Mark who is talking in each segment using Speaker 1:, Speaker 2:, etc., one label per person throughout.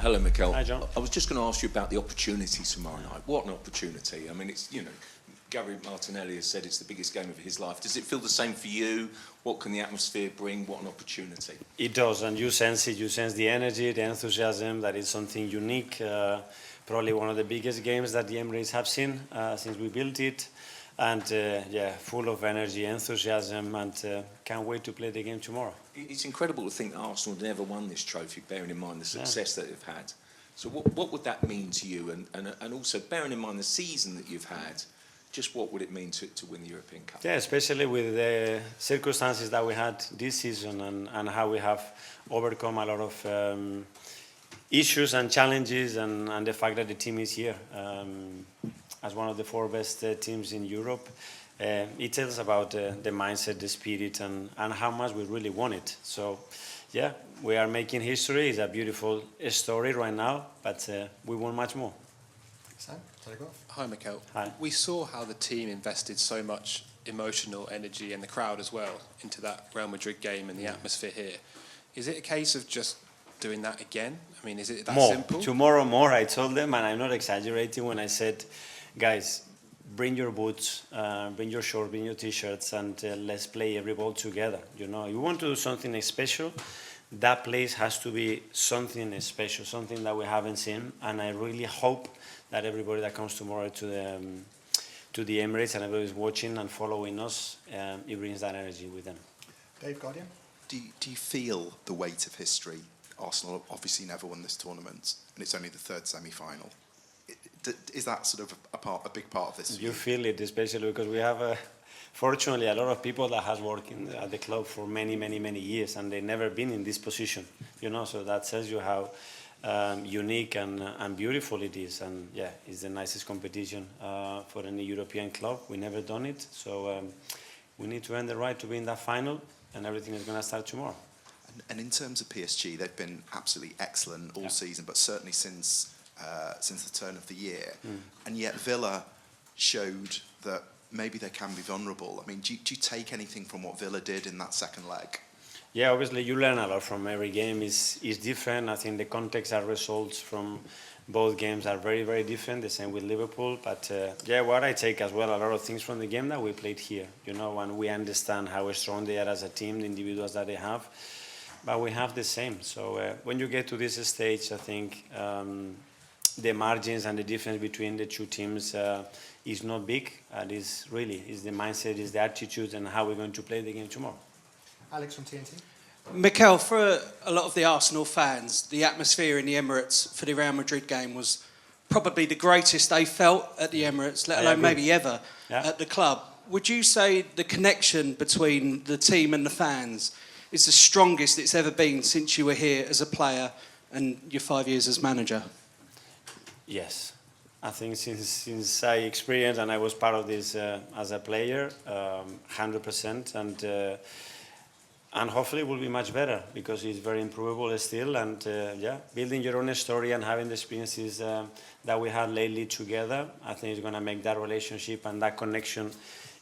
Speaker 1: Hello, Mikel.
Speaker 2: Hi, John.
Speaker 1: I was just going to ask you about the opportunity tomorrow night. What an opportunity. I mean, it's, you know, Gary Martinelli has said it's the biggest game of his life. Does it feel the same for you? What can the atmosphere bring? What an opportunity.
Speaker 2: It does, and you sense it. You sense the energy, the enthusiasm. That is something unique. Probably one of the biggest games that the Emirates have seen since we built it. And yeah, full of energy, enthusiasm, and can't wait to play the game tomorrow.
Speaker 1: It's incredible to think that Arsenal never won this trophy, bearing in mind the success that they've had. So what would that mean to you? And also, bearing in mind the season that you've had, just what would it mean to win the European Cup?
Speaker 2: Yeah, especially with the circumstances that we had this season and how we have overcome a lot of issues and challenges and the fact that the team is here. As one of the 4 best teams in Europe, it tells about the mindset, the spirit, and how much we really want it. So, yeah, we are making history. It's a beautiful story right now, but we want much more.
Speaker 3: Sam, take off.
Speaker 4: Hi, Mikel.
Speaker 2: Hi.
Speaker 4: We saw how the team invested so much emotional energy and the crowd as well into that Real Madrid game and the atmosphere here. Is it a case of just doing that again? I mean, is it that simple?
Speaker 2: Tomorrow more, I told them, and I'm not exaggerating when I said, guys, bring your boots, bring your shorts, bring your t-shirts, and let's play every ball together. You know, you want to do something special, that place has to be something special, something that we haven't seen, and I really hope that everybody that comes tomorrow to the Emirates and everybody is watching and following us, it brings that energy with them.
Speaker 3: Dave, Guardian?
Speaker 5: Do you feel the weight of history? Arsenal obviously never won this tournament, and it's only the 3rd semi-final. Is that sort of a big part of this?
Speaker 2: You feel it, especially because we have, fortunately, a lot of people that has worked at the club for many, many, many years, and they've never been in this position, you know, so that tells you how unique and beautiful it is. And yeah, it's the nicest competition for any European club. We never done it, so we need to earn the right to be in that final, and everything is going to start tomorrow.
Speaker 5: And in terms of PSG, they've been absolutely excellent all season, but certainly since the turn of the year. And yet Villa showed that maybe they can be vulnerable. I mean, do you take anything from what Villa did in that second leg?
Speaker 2: Yeah, obviously you learn a lot from every game. Is different. I think the context and results from both games are very, very different. The same with Liverpool. But yeah, what I take as well, a lot of things from the game that we played here. You know, and we understand how strong they are as a team, the individuals that they have. But we have the same. So when you get to this stage, I think the margins and the difference between the 2 teams is not big. And is the mindset, is the attitude, and how we're going to play the game tomorrow.
Speaker 3: Alex from TNT.
Speaker 6: Mikel, for a lot of the Arsenal fans, the atmosphere in the Emirates for the Real Madrid game was probably the greatest they felt at the Emirates, let alone maybe ever at the club. Would you say the connection between the team and the fans is the strongest it's ever been since you were here as a player and your 5 years as manager?
Speaker 2: Yes. I think since I experienced and I was part of this as a player, 100%, and hopefully it will be much better because it's very improvable still. And yeah, building your own story and having the experiences that we had lately together, I think it's going to make that relationship and that connection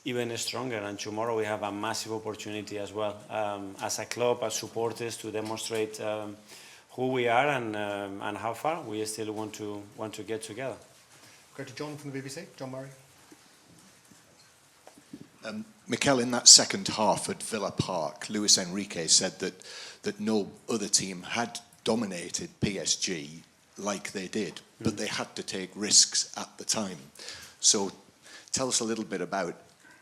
Speaker 2: even stronger. And tomorrow we have a massive opportunity as well, as a club, as supporters, to demonstrate who we are and how far we still want to get together.
Speaker 3: Go to John from the BBC. John Murray.
Speaker 7: Mikel, in that second half at Villa Park, Luis Enrique said that no other team had dominated PSG like they did, but they had to take risks at the time. So tell us a little bit about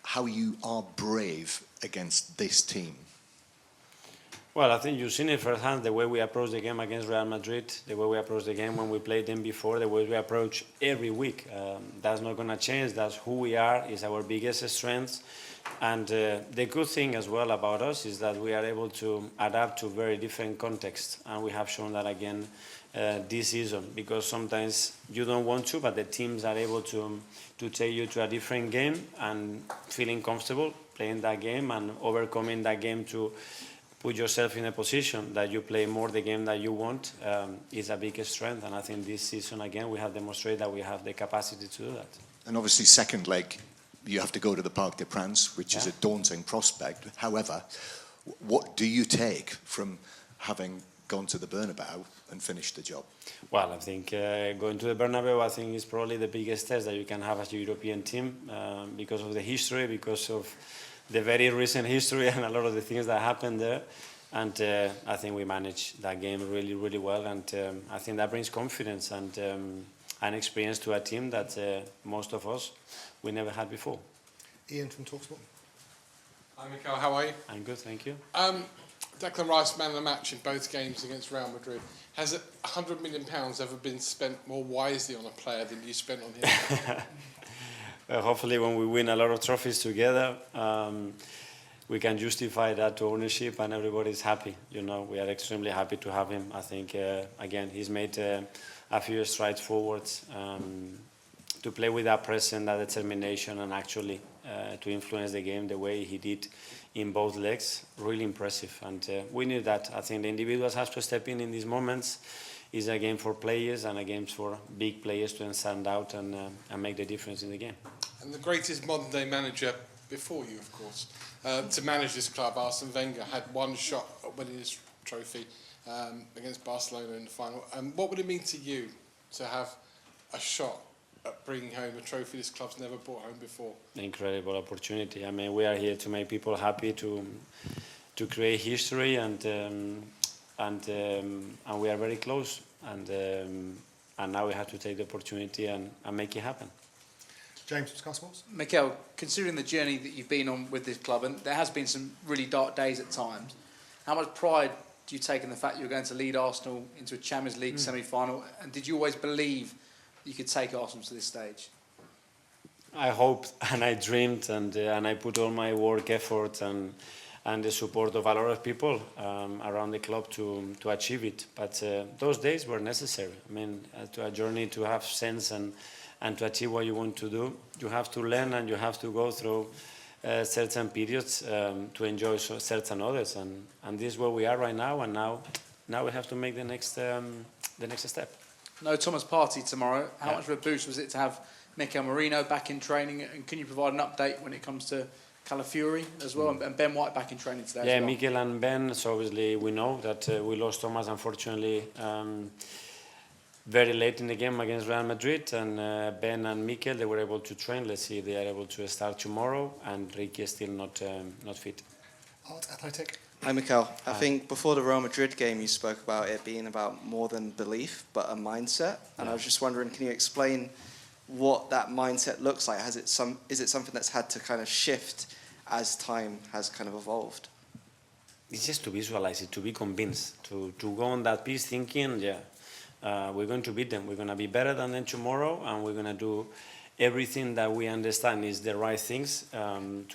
Speaker 7: how you are brave against this team.
Speaker 2: Well, I think you've seen it firsthand, the way we approach the game against Real Madrid, the way we approach the game when we played them before, the way we approach every week. That's not going to change. That's who we are. It's our biggest strength. And the good thing as well about us is that we are able to adapt to very different contexts. And we have shown that again this season, because sometimes you don't want to, but the teams are able to take you to a different game and feeling comfortable playing that game and overcoming that game to put yourself in a position that you play more the game that you want is a big strength. And I think this season, again, we have demonstrated that we have the capacity to do that.
Speaker 7: And obviously, second leg, you have to go to the Parc des Princes, which is a daunting prospect. However, what do you take from having gone to the Bernabeu and finished the job?
Speaker 2: Well, I think going to the Bernabeu, I think is probably the biggest test that you can have as a European team because of the history, because of the very recent history and a lot of the things that happened there. And I think we managed that game really, really well. And I think that brings confidence and experience to a team that most of us, we never had before.
Speaker 3: Ian from TalkSport.
Speaker 8: Hi, Mikel. How are you?
Speaker 2: I'm good, thank you.
Speaker 8: Declan Rice, man of the match in both games against Real Madrid. Has £100 million ever been spent more wisely on a player than you spent on him?
Speaker 2: Hopefully when we win a lot of trophies together, we can justify that to ownership and everybody's happy. You know, we are extremely happy to have him. I think, again, he's made a few strides forwards to play with that presence, that determination, and actually to influence the game the way he did in both legs. Really impressive. And we knew that. I think the individuals have to step in these moments. It's a game for players and a game for big players to stand out and make the difference in the game.
Speaker 8: And the greatest modern-day manager before you, of course, to manage this club, Arsene Wenger, had one shot at winning this trophy against Barcelona in the final. What would it mean to you to have a shot at bringing home a trophy this club's never brought home before?
Speaker 2: Incredible opportunity. I mean, we are here to make people happy, to create history, and we are very close. And now we have to take the opportunity and make it happen.
Speaker 3: James from Sky Sports.
Speaker 9: Mikel, considering the journey that you've been on with this club, and there has been some really dark days at times, how much pride do you take in the fact you're going to lead Arsenal into a Champions League semi-final? And did you always believe that you could take Arsenal to this stage?
Speaker 2: I hoped and I dreamed and I put all my work, effort and the support of a lot of people around the club to achieve it. But those days were necessary. I mean, to a journey to have sense and to achieve what you want to do, you have to learn and you have to go through certain periods to enjoy certain others. And this is where we are right now. And now we have to make the next step.
Speaker 9: No Thomas Partey tomorrow. How much of a boost was it to have Mikel Merino back in training? And can you provide an update when it comes to Calafiori as well, and Ben White back in training today as well?
Speaker 2: Mikel and Ben, so obviously we know that we lost Thomas, unfortunately, very late in the game against Real Madrid, and Ben and Mikel, they were able to train. Let's see if they are able to start tomorrow, and Ricky is still not fit.
Speaker 3: Art Athletic.
Speaker 10: Hi, Mikel. I think before the Real Madrid game, you spoke about it being about more than belief, but a mindset. And I was just wondering, can you explain what that mindset looks like? Is it something that's had to kind of shift as time has kind of evolved?
Speaker 2: It's just to visualize it, to be convinced, to go on that piece thinking, we're going to beat them. We're going to be better than them tomorrow, and we're going to do everything that we understand is the right things to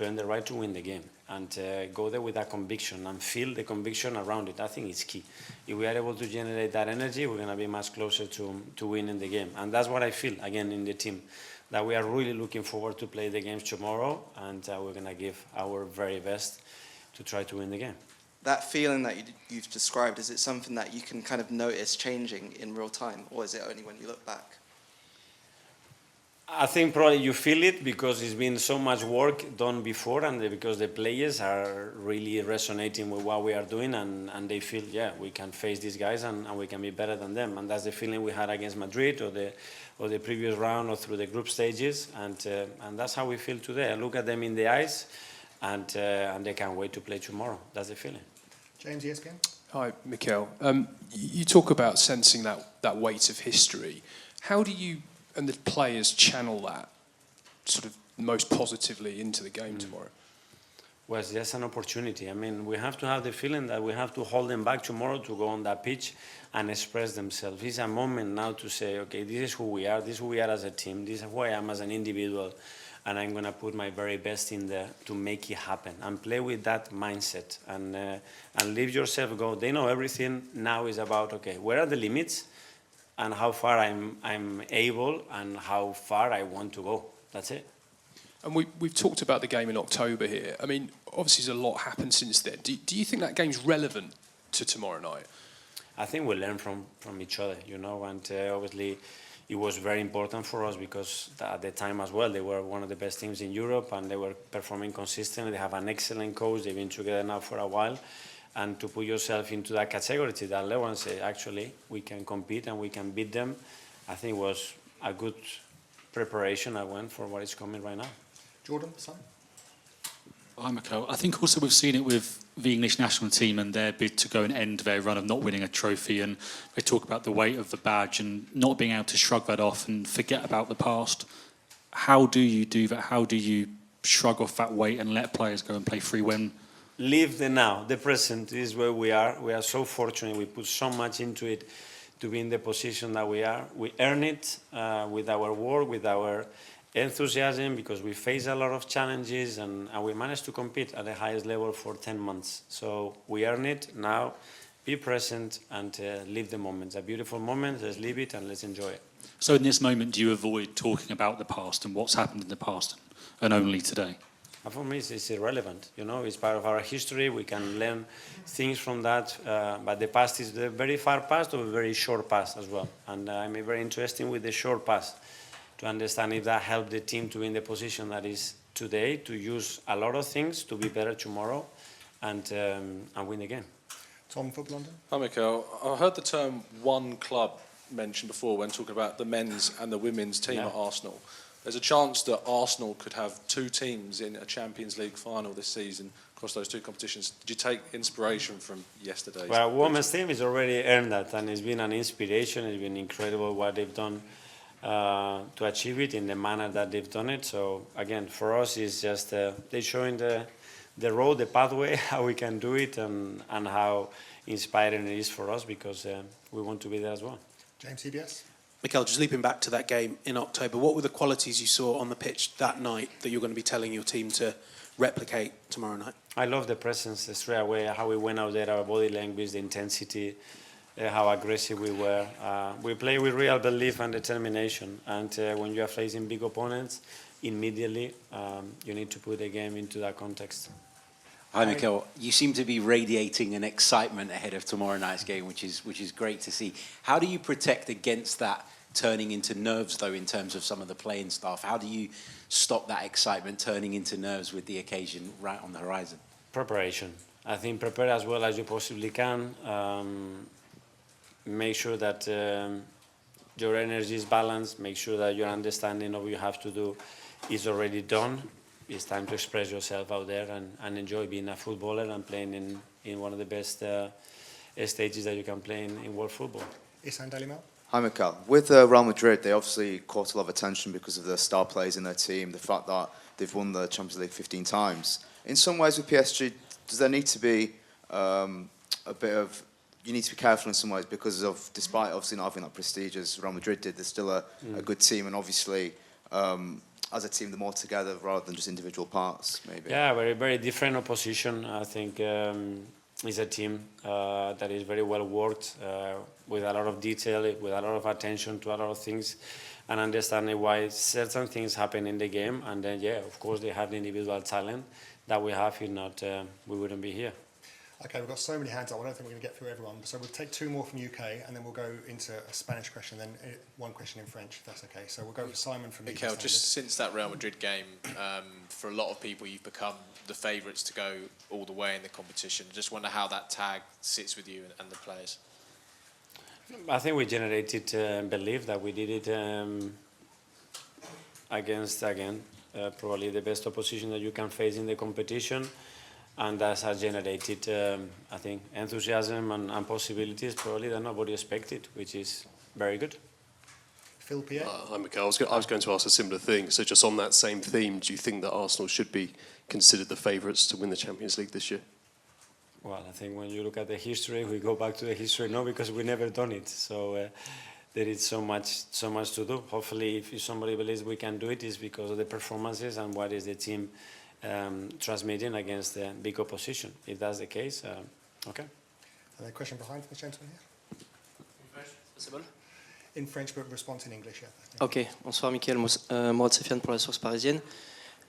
Speaker 2: earn the right to win the game. And go there with that conviction and feel the conviction around it. I think it's key. If we are able to generate that energy, we're going to be much closer to winning the game. And that's what I feel, again, in the team, that we are really looking forward to play the games tomorrow, and we're going to give our very best to try to win the game.
Speaker 10: That feeling that you've described, is it something that you can kind of notice changing in real time, or is it only when you look back?
Speaker 2: I think probably you feel it because it's been so much work done before, and because the players are really resonating with what we are doing, and they feel, we can face these guys and we can be better than them. And that's the feeling we had against Madrid or the previous round or through the group stages, and that's how we feel today. I look at them in the eyes, and they can't wait to play tomorrow. That's the feeling.
Speaker 3: James, ESPN.
Speaker 4: Hi, Mikel. You talk about sensing that weight of history. How do you and the players channel that sort of most positively into the game tomorrow?
Speaker 2: Well, it's just an opportunity. I mean, we have to have the feeling that we have to hold them back tomorrow to go on that pitch and express themselves. It's a moment now to say, okay, this is who we are, this is who we are as a team, this is who I am as an individual, and I'm going to put my very best in there to make it happen and play with that mindset and leave yourself go. They know everything. Now is about, okay, where are the limits? And how far I'm able and how far I want to go. That's it.
Speaker 4: And we've talked about the game in October here. I mean, obviously there's a lot happened since then. Do you think that game's relevant to tomorrow night?
Speaker 2: I think we learn from each other, you know, and obviously it was very important for us because at the time as well, they were one of the best teams in Europe and they were performing consistently. They have an excellent coach. They've been together now for a while. and to put yourself into that category, to that level, and say, actually, we can compete and we can beat them, I think was a good preparation I went for what is coming right now.
Speaker 3: Jordan, son?
Speaker 11: Hi, Mikel. I think also we've seen it with the English national team and their bid to go and end their run of not winning a trophy, and they talk about the weight of the badge and not being able to shrug that off and forget about the past. How do you do that? How do you shrug off that weight and let players go and play free when...
Speaker 2: Live the now, the present is where we are. We are so fortunate. We put so much into it to be in the position that we are. We earn it with our work, with our enthusiasm, because we face a lot of challenges and we managed to compete at the highest level for 10 months. So we earn it now. Be present and live the moment. It's a beautiful moment. Let's live it and let's enjoy it.
Speaker 11: So in this moment, do you avoid talking about the past and what's happened in the past and only today?
Speaker 2: For me, it's irrelevant. You know, it's part of our history. We can learn things from that. But the past is the very far past or a very short past as well. And I'm very interested with the short past to understand if that helped the team to be in the position that is today, to use a lot of things to be better tomorrow and win again.
Speaker 3: Tom, Football London?
Speaker 12: Hi, Mikel. I heard the term one club mentioned before when talking about the men's and the women's team at Arsenal. There's a chance that Arsenal could have two teams in a Champions League final this season across those two competitions. Did you take inspiration from yesterday's?
Speaker 2: Well, women's team has already earned that, and it's been an inspiration. It's been incredible what they've done to achieve it in the manner that they've done it. So again, for us, it's just they're showing the road, the pathway, how we can do it, and how inspiring it is for us, because we want to be there as well.
Speaker 3: James, CBS?
Speaker 6: Mikel, just leaping back to that game in October, what were the qualities you saw on the pitch that night that you're going to be telling your team to replicate tomorrow night?
Speaker 2: I love the presence straight away, how we went out there, our body language, the intensity, how aggressive we were. We play with real belief and determination, and when you are facing big opponents, immediately you need to put the game into that context.
Speaker 13: Hi, Mikel. You seem to be radiating an excitement ahead of tomorrow night's game, which is great to see. How do you protect against that turning into nerves, though, in terms of some of the playing staff? How do you stop that excitement turning into nerves with the occasion right on the horizon?
Speaker 2: Preparation. I think prepare as well as you possibly can. Make sure that your energy is balanced. Make sure that your understanding of what you have to do is already done. It's time to express yourself out there and enjoy being a footballer and playing in one of the best stages that you can play in world football.
Speaker 3: Isan Daily Mail?
Speaker 14: Hi, Mikel. With Real Madrid, they obviously caught a lot of attention because of the star players in their team, the fact that they've won the Champions League 15 times. In some ways with PSG, does there need to be a bit of... You need to be careful in some ways because of, despite obviously not having that prestige as Real Madrid did, they're still a good team, and obviously... as a team, they're more together rather than just individual parts, maybe.
Speaker 2: Yeah, very, very different opposition. I think it's a team that is very well worked, with a lot of detail, with a lot of attention to a lot of things, and understanding why certain things happen in the game. And then, yeah, of course, they have the individual talent that we have. If not, we wouldn't be here.
Speaker 3: Okay, we've got so many hands up, I don't think we're going to get through everyone. So we'll take two more from UK, and then we'll go into a Spanish question, then one question in French, if that's okay. So we'll go with Simon from
Speaker 15: Mikel, just since that Real Madrid game, for a lot of people, you've become the favourites to go all the way in the competition. Just wonder how that tag sits with you and the players.
Speaker 2: I think we generated belief that we did it against, again, probably the best opposition that you can face in the competition. And that has generated, I think, enthusiasm and possibilities probably that nobody expected, which is very good.
Speaker 3: Phil Pierre?
Speaker 16: Hi, Mikel. I was going to ask a similar thing. So just on that same theme, do you think that Arsenal should be considered the favourites to win the Champions League this year?
Speaker 2: Well, I think when you look at the history, we go back to the history, no, because we've never done it. So there is so much to do. Hopefully, if somebody believes we can do it, it's because of the performances and what is the team transmitting against the big opposition. If that's the case, okay.
Speaker 3: And a question behind the gentleman here.
Speaker 17: Possible?
Speaker 3: In French, but response in English, yeah.
Speaker 17: Ok, bonsoir Mikel, Mourad Sefiane pour la source parisienne.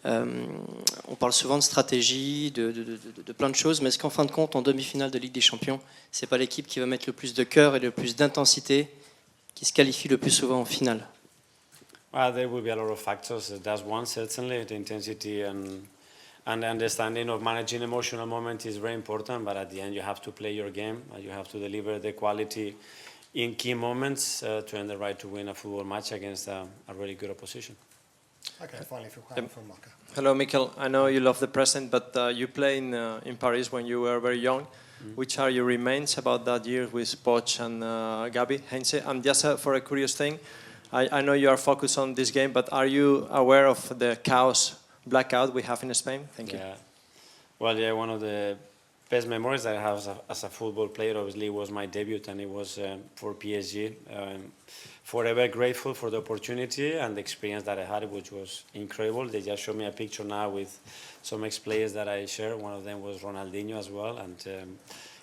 Speaker 17: On parle souvent de stratégie, de plein de choses, mais est-ce qu'en fin de compte, en demi-finale de Ligue des Champions, c'est pas l'équipe qui va mettre le plus de cœur et le plus d'intensité qui se qualifie le plus souvent en finale?
Speaker 2: Well, there will be a lot of factors. That's one, certainly, the intensity And the understanding of managing emotional moments is very important, but at the end you have to play your game, and you have to deliver the quality in key moments to earn the right to win a football match against a really good opposition.
Speaker 3: Okay, finally from Marca.
Speaker 18: Hello, Mikel. I know you love the present, but you played in Paris when you were very young. Which are your remains about that year with Poch and Gabi, Heinze? And just for a curious thing, I know you are focused on this game, but are you aware of the chaos blackout we have in Spain? Thank you.
Speaker 2: Well, yeah, one of the best memories that I have as a football player, obviously, was my debut, and it was for PSG. Forever grateful for the opportunity and the experience that I had, which was incredible. They just showed me a picture now with some ex-players that I share. One of them was Ronaldinho as well, and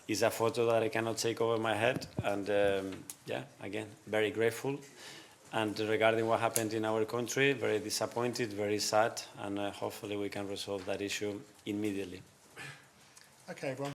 Speaker 2: it's a photo that I cannot take over my head. And yeah, again, very grateful. And regarding what happened in our country, very disappointed, very sad, and hopefully we can resolve that issue immediately.
Speaker 3: Okay, everyone.